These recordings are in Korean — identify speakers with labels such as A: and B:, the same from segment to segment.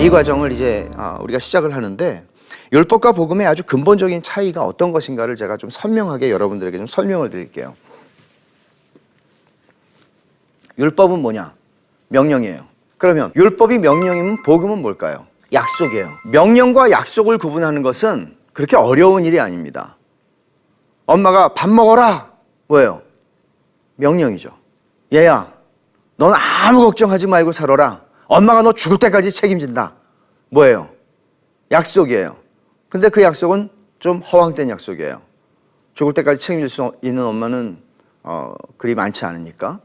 A: 이 과정을 이제 우리가 시작을 하는데, 율법과 복음의 아주 근본적인 차이가 어떤 것인가를 제가 좀 선명하게 여러분들에게 좀 설명을 드릴게요. 율법은 뭐냐? 명령이에요. 그러면 율법이 명령이면 복음은 뭘까요? 약속이에요. 명령과 약속을 구분하는 것은 그렇게 어려운 일이 아닙니다. 엄마가 밥 먹어라! 뭐예요? 명령이죠. 얘야, 넌 아무 걱정하지 말고 살아라. 엄마가 너 죽을 때까지 책임진다. 뭐예요? 약속이에요. 근데 그 약속은 좀 허황된 약속이에요. 죽을 때까지 책임질 수 있는 엄마는 그리 많지 않으니까.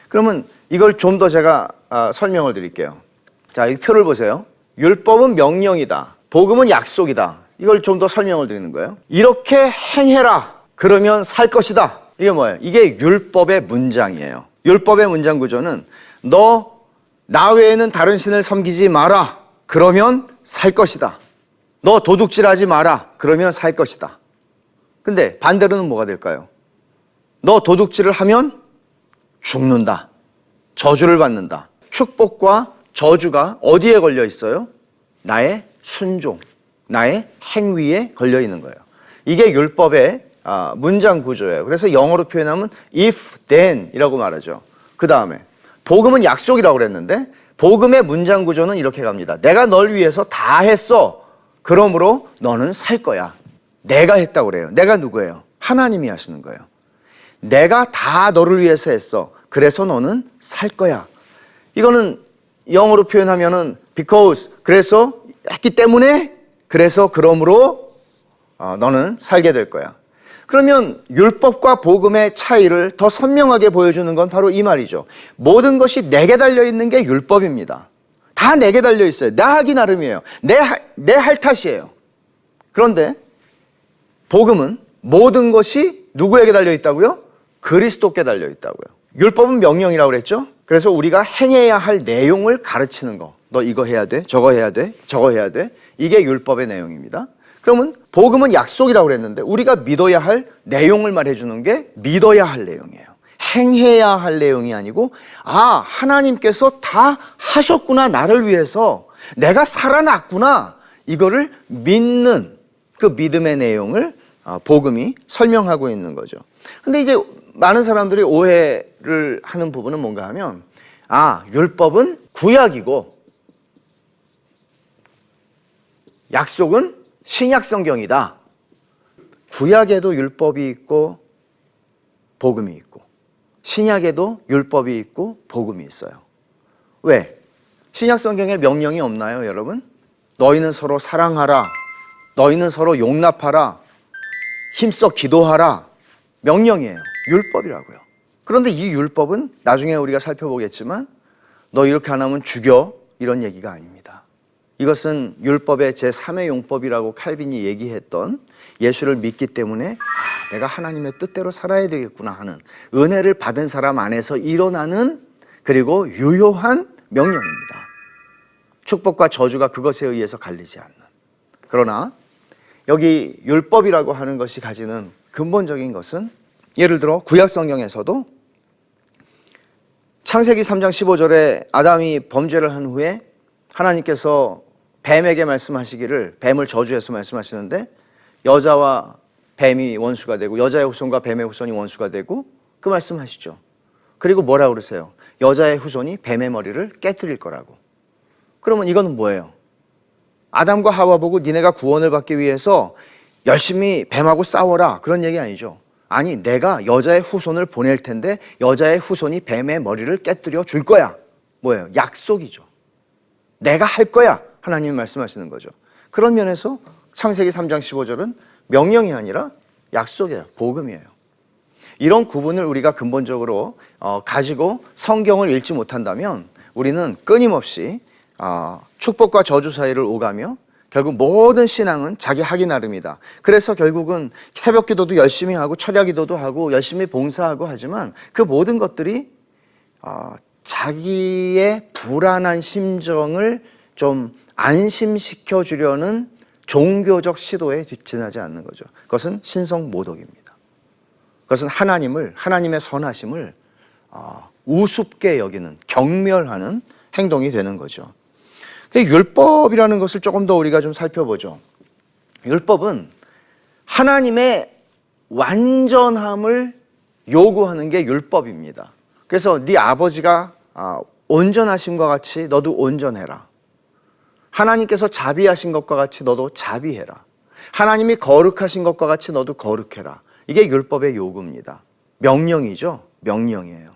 A: 그러면 이걸 좀 더 제가 설명을 드릴게요. 자, 이 표를 보세요. 율법은 명령이다. 복음은 약속이다. 이걸 좀 더 설명을 드리는 거예요. 이렇게 행해라. 그러면 살 것이다. 이게 뭐예요? 이게 율법의 문장이에요. 율법의 문장 구조는 너 나 외에는 다른 신을 섬기지 마라. 그러면 살 것이다. 너 도둑질하지 마라. 그러면 살 것이다. 근데 반대로는 뭐가 될까요? 너 도둑질을 하면 죽는다. 저주를 받는다. 축복과 저주가 어디에 걸려 있어요? 나의 순종, 나의 행위에 걸려 있는 거예요. 이게 율법의 문장 구조예요. 그래서 영어로 표현하면 if, then 이라고 말하죠. 그 다음에 복음은 약속이라고 그랬는데, 복음의 문장 구조는 이렇게 갑니다. 내가 널 위해서 다 했어. 그러므로 너는 살 거야. 내가 했다고 그래요. 내가 누구예요? 하나님이 하시는 거예요. 내가 다 너를 위해서 했어. 그래서 너는 살 거야. 이거는 영어로 표현하면은 because, 그래서 했기 때문에, 그래서 그러므로 너는 살게 될 거야. 그러면 율법과 복음의 차이를 더 선명하게 보여주는 건 바로 이 말이죠. 모든 것이 내게 달려있는 게 율법입니다. 다 내게 달려있어요. 나 하기 나름이에요. 내 할 탓이에요. 그런데 복음은 모든 것이 누구에게 달려있다고요? 그리스도께 달려있다고요. 율법은 명령이라고 그랬죠? 그래서 우리가 행해야 할 내용을 가르치는 거. 너 이거 해야 돼, 저거 해야 돼, 저거 해야 돼. 이게 율법의 내용입니다. 그러면 복음은 약속이라고 그랬는데, 우리가 믿어야 할 내용을 말해주는 게 믿어야 할 내용이에요. 행해야 할 내용이 아니고, 하나님께서 다 하셨구나, 나를 위해서. 내가 살아났구나. 이거를 믿는 그 믿음의 내용을 복음이 설명하고 있는 거죠. 근데 이제 많은 사람들이 오해를 하는 부분은 뭔가 하면, 율법은 구약이고 약속은 신약 성경이다. 구약에도 율법이 있고 복음이 있고, 신약에도 율법이 있고 복음이 있어요. 왜? 신약 성경에 명령이 없나요, 여러분? 너희는 서로 사랑하라. 너희는 서로 용납하라. 힘써 기도하라. 명령이에요. 율법이라고요. 그런데 이 율법은 나중에 우리가 살펴보겠지만, 너 이렇게 안 하면 죽여, 이런 얘기가 아닙니다. 이것은 율법의 제3의 용법이라고 칼빈이 얘기했던, 예수를 믿기 때문에 내가 하나님의 뜻대로 살아야 되겠구나 하는 은혜를 받은 사람 안에서 일어나는, 그리고 유효한 명령입니다. 축복과 저주가 그것에 의해서 갈리지 않는. 그러나 여기 율법이라고 하는 것이 가지는 근본적인 것은, 예를 들어 구약 성경에서도 창세기 3장 15절에 아담이 범죄를 한 후에 하나님께서 뱀에게 말씀하시기를, 뱀을 저주해서 말씀하시는데, 여자와 뱀이 원수가 되고 여자의 후손과 뱀의 후손이 원수가 되고, 그 말씀하시죠. 그리고 뭐라고 그러세요? 여자의 후손이 뱀의 머리를 깨뜨릴 거라고. 그러면 이거는 뭐예요? 아담과 하와 보고 니네가 구원을 받기 위해서 열심히 뱀하고 싸워라, 그런 얘기 아니죠. 아니, 내가 여자의 후손을 보낼 텐데 여자의 후손이 뱀의 머리를 깨뜨려 줄 거야. 뭐예요? 약속이죠. 내가 할 거야. 하나님이 말씀하시는 거죠. 그런 면에서 창세기 3장 15절은 명령이 아니라 약속이에요. 복음이에요. 이런 구분을 우리가 근본적으로 가지고 성경을 읽지 못한다면, 우리는 끊임없이 축복과 저주 사이를 오가며 결국 모든 신앙은 자기 하기 나름이다. 그래서 결국은 새벽 기도도 열심히 하고 철야 기도도 하고 열심히 봉사하고 하지만, 그 모든 것들이 자기의 불안한 심정을 좀 안심시켜 주려는 종교적 시도에 지나지 않는 거죠. 그것은 신성 모독입니다. 그것은 하나님의 선하심을 우습게 여기는, 경멸하는 행동이 되는 거죠. 율법이라는 것을 조금 더 우리가 좀 살펴보죠. 율법은 하나님의 완전함을 요구하는 게 율법입니다. 그래서 네 아버지가 온전하심과 같이 너도 온전해라. 하나님께서 자비하신 것과 같이 너도 자비해라. 하나님이 거룩하신 것과 같이 너도 거룩해라. 이게 율법의 요구입니다. 명령이죠. 명령이에요.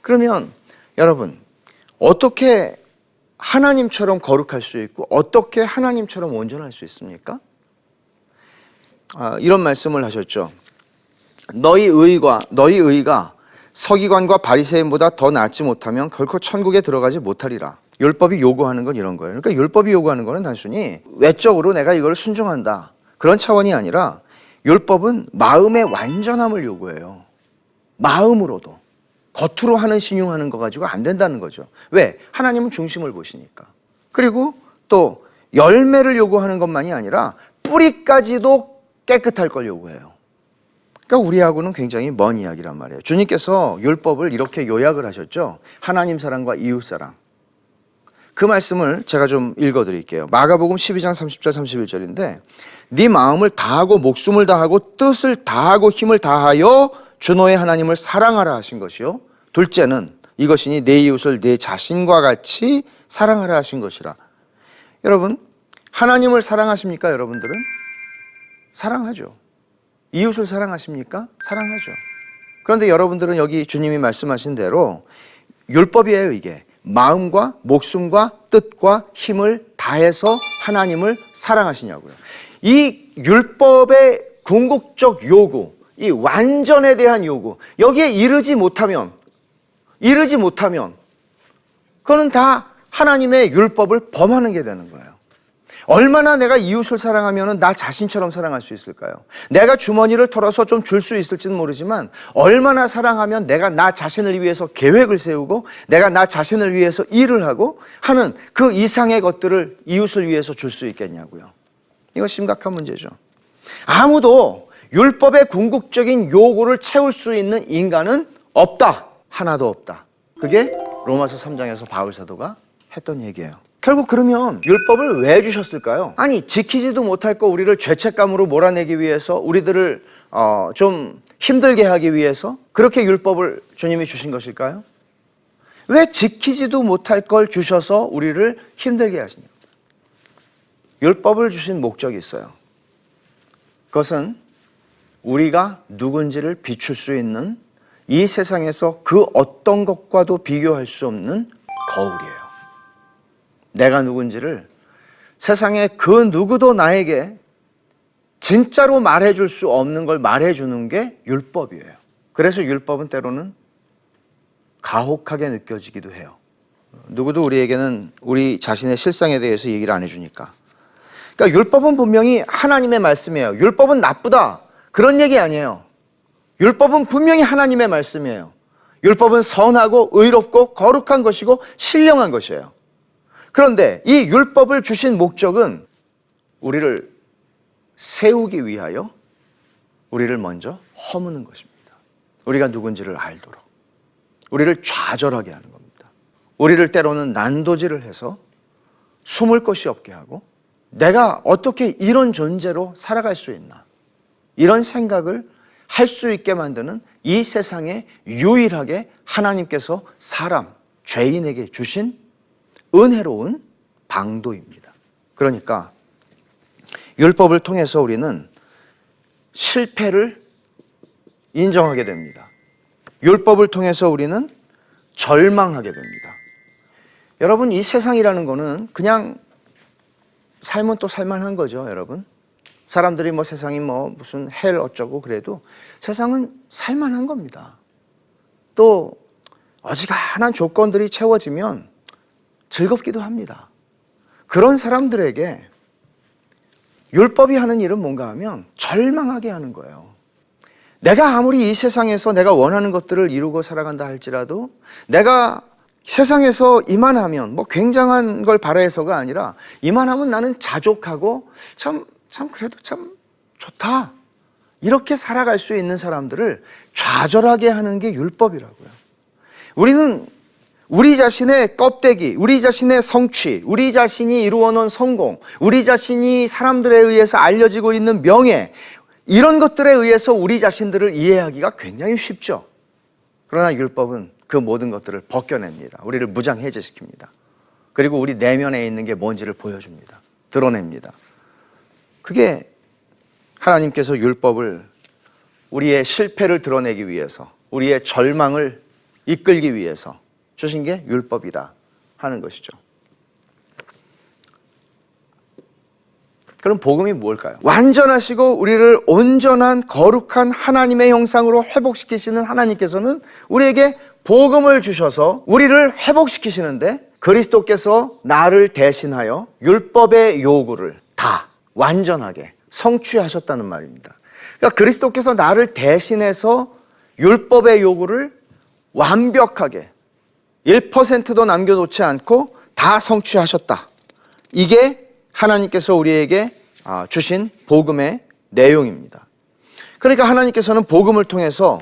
A: 그러면 여러분, 어떻게 하나님처럼 거룩할 수 있고 어떻게 하나님처럼 온전할 수 있습니까? 이런 말씀을 하셨죠. 너희 의가 서기관과 바리새인보다 더 낫지 못하면 결코 천국에 들어가지 못하리라. 율법이 요구하는 건 이런 거예요. 그러니까 율법이 요구하는 거는 단순히 외적으로 내가 이걸 순종한다, 그런 차원이 아니라 율법은 마음의 완전함을 요구해요. 마음으로도. 겉으로 하는 신용하는 거 가지고 안 된다는 거죠. 왜? 하나님은 중심을 보시니까. 그리고 또 열매를 요구하는 것만이 아니라 뿌리까지도 깨끗할 걸 요구해요. 그러니까 우리하고는 굉장히 먼 이야기란 말이에요. 주님께서 율법을 이렇게 요약을 하셨죠. 하나님 사랑과 이웃 사랑. 그 말씀을 제가 좀 읽어드릴게요. 마가복음 12장 30절 31절인데 네 마음을 다하고 목숨을 다하고 뜻을 다하고 힘을 다하여 주 너의 하나님을 사랑하라 하신 것이요. 둘째는 이것이니 내 이웃을 내 자신과 같이 사랑하라 하신 것이라. 여러분, 하나님을 사랑하십니까? 여러분들은? 사랑하죠. 이웃을 사랑하십니까? 사랑하죠. 그런데 여러분들은 여기 주님이 말씀하신 대로 율법이에요. 이게 마음과 목숨과 뜻과 힘을 다해서 하나님을 사랑하시냐고요. 이 율법의 궁극적 요구, 이 완전에 대한 요구, 여기에 이르지 못하면 그거는 다 하나님의 율법을 범하는 게 되는 거예요. 얼마나 내가 이웃을 사랑하면 나 자신처럼 사랑할 수 있을까요? 내가 주머니를 털어서 좀 줄 수 있을지는 모르지만 얼마나 사랑하면 내가 나 자신을 위해서 계획을 세우고 내가 나 자신을 위해서 일을 하고 하는 그 이상의 것들을 이웃을 위해서 줄 수 있겠냐고요. 이거 심각한 문제죠. 아무도 율법의 궁극적인 요구를 채울 수 있는 인간은 없다. 하나도 없다. 그게 로마서 3장에서 바울 사도가 했던 얘기예요. 결국 그러면 율법을 왜 주셨을까요? 아니, 지키지도 못할 거 우리를 죄책감으로 몰아내기 위해서, 우리들을 좀 힘들게 하기 위해서 그렇게 율법을 주님이 주신 것일까요? 왜 지키지도 못할 걸 주셔서 우리를 힘들게 하시냐? 율법을 주신 목적이 있어요. 그것은 우리가 누군지를 비출 수 있는 이 세상에서 그 어떤 것과도 비교할 수 없는 거울이에요. 내가 누군지를 세상에 그 누구도 나에게 진짜로 말해줄 수 없는 걸 말해주는 게 율법이에요. 그래서 율법은 때로는 가혹하게 느껴지기도 해요. 누구도 우리에게는 우리 자신의 실상에 대해서 얘기를 안 해주니까. 그러니까 율법은 분명히 하나님의 말씀이에요. 율법은 나쁘다, 그런 얘기 아니에요. 율법은 분명히 하나님의 말씀이에요. 율법은 선하고 의롭고 거룩한 것이고 신령한 것이에요. 그런데 이 율법을 주신 목적은 우리를 세우기 위하여 우리를 먼저 허무는 것입니다. 우리가 누군지를 알도록, 우리를 좌절하게 하는 겁니다. 우리를 때로는 난도질을 해서 숨을 곳이 없게 하고 내가 어떻게 이런 존재로 살아갈 수 있나, 이런 생각을 할 수 있게 만드는 이 세상에 유일하게 하나님께서 사람, 죄인에게 주신 은혜로운 방도입니다. 그러니까 율법을 통해서 우리는 실패를 인정하게 됩니다. 율법을 통해서 우리는 절망하게 됩니다. 여러분, 이 세상이라는 거는 그냥 삶은 또 살만한 거죠, 여러분. 사람들이 세상이 무슨 헬 어쩌고 그래도 세상은 살만한 겁니다. 또 어지간한 조건들이 채워지면 즐겁기도 합니다. 그런 사람들에게 율법이 하는 일은 뭔가 하면 절망하게 하는 거예요. 내가 아무리 이 세상에서 내가 원하는 것들을 이루고 살아간다 할지라도 내가 세상에서 이만하면 굉장한 걸 바라해서가 아니라 이만하면 나는 자족하고 참 그래도 참 좋다, 이렇게 살아갈 수 있는 사람들을 좌절하게 하는 게 율법이라고요. 우리는 우리 자신의 껍데기, 우리 자신의 성취, 우리 자신이 이루어놓은 성공, 우리 자신이 사람들에 의해서 알려지고 있는 명예, 이런 것들에 의해서 우리 자신들을 이해하기가 굉장히 쉽죠. 그러나 율법은 그 모든 것들을 벗겨냅니다. 우리를 무장해제시킵니다. 그리고 우리 내면에 있는 게 뭔지를 보여줍니다. 드러냅니다. 그게 하나님께서 율법을 우리의 실패를 드러내기 위해서, 우리의 절망을 이끌기 위해서 주신 게 율법이다 하는 것이죠. 그럼 복음이 뭘까요? 완전하시고 우리를 온전한 거룩한 하나님의 형상으로 회복시키시는 하나님께서는 우리에게 복음을 주셔서 우리를 회복시키시는데, 그리스도께서 나를 대신하여 율법의 요구를 다 완전하게 성취하셨다는 말입니다. 그러니까 그리스도께서 나를 대신해서 율법의 요구를 완벽하게 1%도 남겨놓지 않고 다 성취하셨다. 이게 하나님께서 우리에게 주신 복음의 내용입니다. 그러니까 하나님께서는 복음을 통해서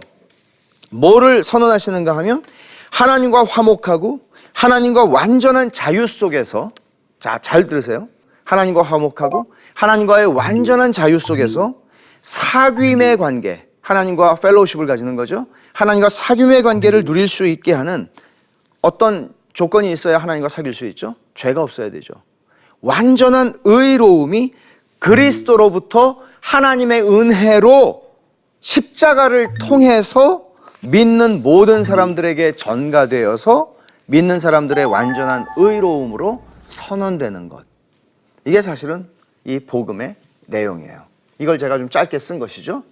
A: 뭐를 선언하시는가 하면, 하나님과 화목하고 하나님과 완전한 자유 속에서, 자, 잘 들으세요. 하나님과 화목하고 하나님과의 완전한 자유 속에서 사귐의 관계, 하나님과 펠로우십을 가지는 거죠. 하나님과 사귐의 관계를 누릴 수 있게 하는 어떤 조건이 있어야 하나님과 사귈 수 있죠. 죄가 없어야 되죠. 완전한 의로움이 그리스도로부터 하나님의 은혜로 십자가를 통해서 믿는 모든 사람들에게 전가되어서 믿는 사람들의 완전한 의로움으로 선언되는 것. 이게 사실은 이 복음의 내용이에요. 이걸 제가 좀 짧게 쓴 것이죠.